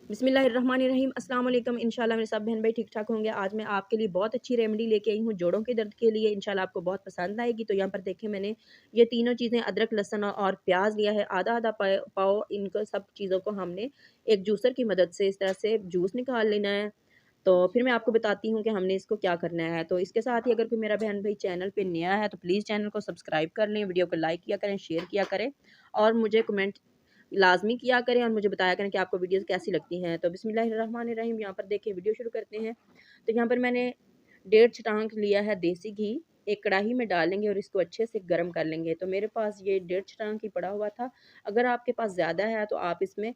बिस्मिल्लाहिर्रहमानिर्रहीम अस्सलाम वालेकुम। इंशाल्लाह मेरे सब बहन भाई ठीक ठाक होंगे। आज मैं आपके लिए बहुत अच्छी रेमेडी लेके आई हूँ जोड़ों के दर्द के लिए। इंशाल्लाह आपको बहुत पसंद आएगी। तो यहाँ पर देखें, मैंने ये तीनों चीज़ें अदरक, लहसुन और प्याज लिया है। आधा आधा पाव इनको सब चीज़ों को हमने एक जूसर की मदद से इस तरह से जूस निकाल लेना है। तो फिर मैं आपको बताती हूँ कि हमने इसको क्या करना है। तो इसके साथ ही अगर कोई मेरा बहन भाई चैनल पे नया है तो प्लीज़ चैनल को सब्सक्राइब कर लें, वीडियो को लाइक किया करें, शेयर किया करें और मुझे कमेंट लाज़मी किया करें और मुझे बताया करें कि आपको वीडियोज़ कैसी लगती हैं। तो बिस्मिल्लाहिर्रहमानिर्रहीम, यहाँ पर देखिए वीडियो शुरू करते हैं। तो यहाँ पर मैंने 1.5 छटांक लिया है देसी घी। एक कढ़ाई में डालेंगे और इसको अच्छे से गर्म कर लेंगे। तो मेरे पास ये 1.5 छटांक ही पड़ा हुआ था। अगर आपके पास ज़्यादा है तो आप इसमें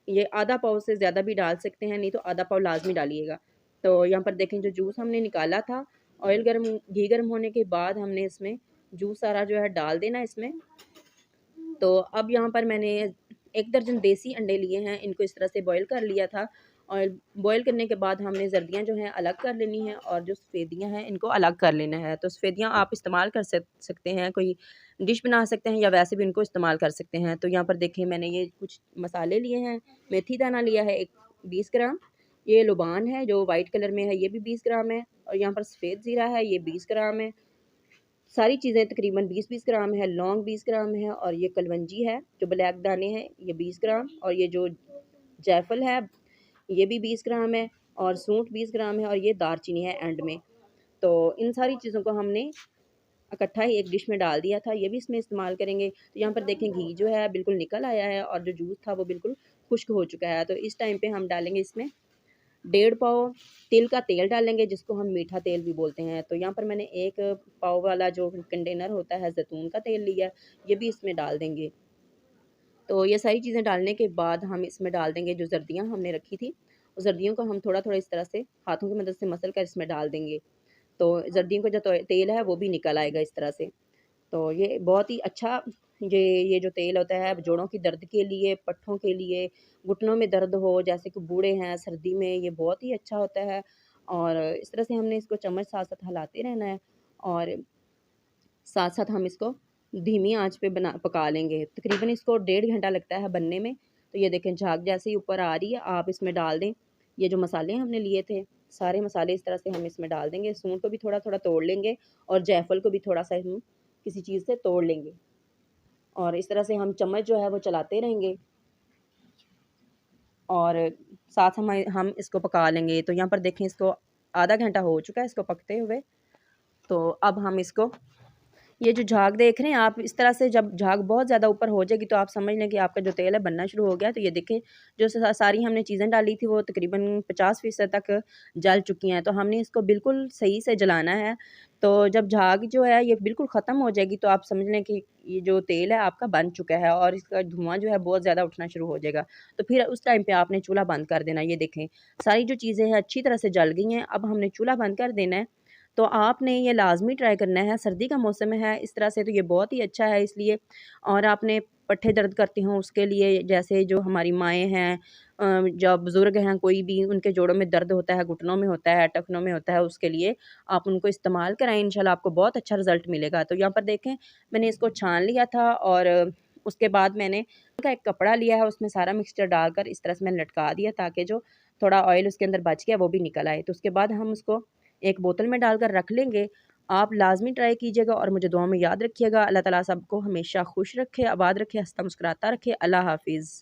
ये आधा पाव से ज़्यादा भी डाल सकते हैं, नहीं तो आधा पाव लाज़मी डालिएगा। तो यहाँ पर देखें, जो जूस हमने निकाला था, घी गर्म होने के बाद हमने इसमें जूस सारा जो है डाल देना इसमें। तो अब यहाँ पर मैंने 1 दर्जन देसी अंडे लिए हैं, इनको इस तरह से बॉयल कर लिया था और बॉयल करने के बाद हमने ज़र्दियाँ जो हैं अलग कर लेनी हैं और जो सफ़ेदियाँ हैं इनको अलग कर लेना है। तो सफ़ेदियाँ आप इस्तेमाल कर सकते हैं, कोई डिश बना सकते हैं या वैसे भी इनको इस्तेमाल कर सकते हैं। तो यहाँ पर देखिए, मैंने ये कुछ मसाले लिए हैं। मेथी दाना लिया है एक 20 ग्राम, ये लुबान है जो वाइट कलर में है, ये भी 20 ग्राम है और यहाँ पर सफ़ेद ज़ीरा है, ये 20 ग्राम है। सारी चीज़ें तकरीबन 20-20 ग्राम है। लौंग 20 ग्राम है और ये कलवंजी है जो ब्लैक दाने हैं, ये 20 ग्राम और ये जो जायफल है ये भी 20 ग्राम है और सूंठ 20 ग्राम है और ये दालचीनी है एंड में। तो इन सारी चीज़ों को हमने इकट्ठा ही एक डिश में डाल दिया था, ये भी इसमें इस्तेमाल करेंगे। तो यहाँ पर देखें, घी जो है बिल्कुल निकल आया है और जो जूस था वो बिल्कुल खुश्क हो चुका है। तो इस टाइम पे हम डालेंगे इसमें 1.5 पाव तिल का तेल डालेंगे, जिसको हम मीठा तेल भी बोलते हैं। तो यहाँ पर मैंने 1 पाव वाला जो कंटेनर होता है ज़ैतून का तेल लिया, ये भी इसमें डाल देंगे। तो ये सारी चीज़ें डालने के बाद हम इसमें डाल देंगे जो ज़र्दियाँ हमने रखी थी, उस ज़र्दियों को हम थोड़ा-थोड़ा इस तरह से हाथों की मदद से मसल कर इसमें डाल देंगे। तो ज़र्दियों का जो तेल है वो भी निकल आएगा इस तरह से। तो ये बहुत ही अच्छा, ये जो तेल होता है जोड़ों की दर्द के लिए, पट्ठों के लिए, घुटनों में दर्द हो जैसे कि बूढ़े हैं सर्दी में, ये बहुत ही अच्छा होता है। और इस तरह से हमने इसको चम्मच साथ-साथ हिलाते रहना है और साथ-साथ हम इसको धीमी आँच पे पका लेंगे। तकरीबन इसको 1.5 घंटा लगता है बनने में। तो ये देखें, झाग जैसे ही ऊपर आ रही है, आप इसमें डाल दें ये जो मसाले हमने लिए थे, सारे मसाले इस तरह से हम इसमें डाल देंगे। सूंठ को भी थोड़ा-थोड़ा तोड़ लेंगे और जायफल को भी थोड़ा-सा हम किसी चीज़ से तोड़ लेंगे और इस तरह से हम चम्मच जो है वो चलाते रहेंगे और साथ हम इसको पका लेंगे। तो यहाँ पर देखें, इसको आधा घंटा हो चुका है इसको पकते हुए। तो अब हम इसको, ये जो झाग देख रहे हैं आप, इस तरह से जब झाग बहुत ज़्यादा ऊपर हो जाएगी तो आप समझ लें कि आपका जो तेल है बनना शुरू हो गया। तो ये देखें, जो सारी हमने चीज़ें डाली थी वो तकरीबन 50% तक जल चुकी हैं। तो हमने इसको बिल्कुल सही से जलाना है। तो जब झाग जो है ये बिल्कुल ख़त्म हो जाएगी तो आप समझ लें कि ये जो तेल है आपका बन चुका है और इसका धुआँ जो है बहुत ज़्यादा उठना शुरू हो जाएगा। तो फिर उस टाइम पे आपने चूल्हा बंद कर देना। ये देखें, सारी जो चीज़ें हैं अच्छी तरह से जल गई हैं। अब हमने चूल्हा बंद कर देना है। तो आपने ये लाज़मी ट्राई करना है, सर्दी का मौसम है इस तरह से तो ये बहुत ही अच्छा है इसलिए। और आपने पट्ठे दर्द करते हों उसके लिए, जैसे जो हमारी माएँ हैं, जो बुज़ुर्ग हैं, कोई भी उनके जोड़ों में दर्द होता है, घुटनों में होता है, टखनों में होता है, उसके लिए आप उनको इस्तेमाल कराएँ, इंशाल्लाह आपको बहुत अच्छा रिज़ल्ट मिलेगा। तो यहाँ पर देखें, मैंने इसको छान लिया था और उसके बाद मैंने का एक कपड़ा लिया है, उसमें सारा मिक्सचर डालकर इस तरह से मैंने लटका दिया ताकि जो थोड़ा ऑयल उसके अंदर बच गया वो भी निकल आए। तो उसके बाद हम उसको एक बोतल में डालकर रख लेंगे। आप लाज़मी ट्राई कीजिएगा और मुझे दुआ में याद रखिएगा। अल्लाह ताला सबको हमेशा खुश रखे, आबाद रखे, हँसता मुस्कुराता रखे। अल्लाह हाफ़िज़।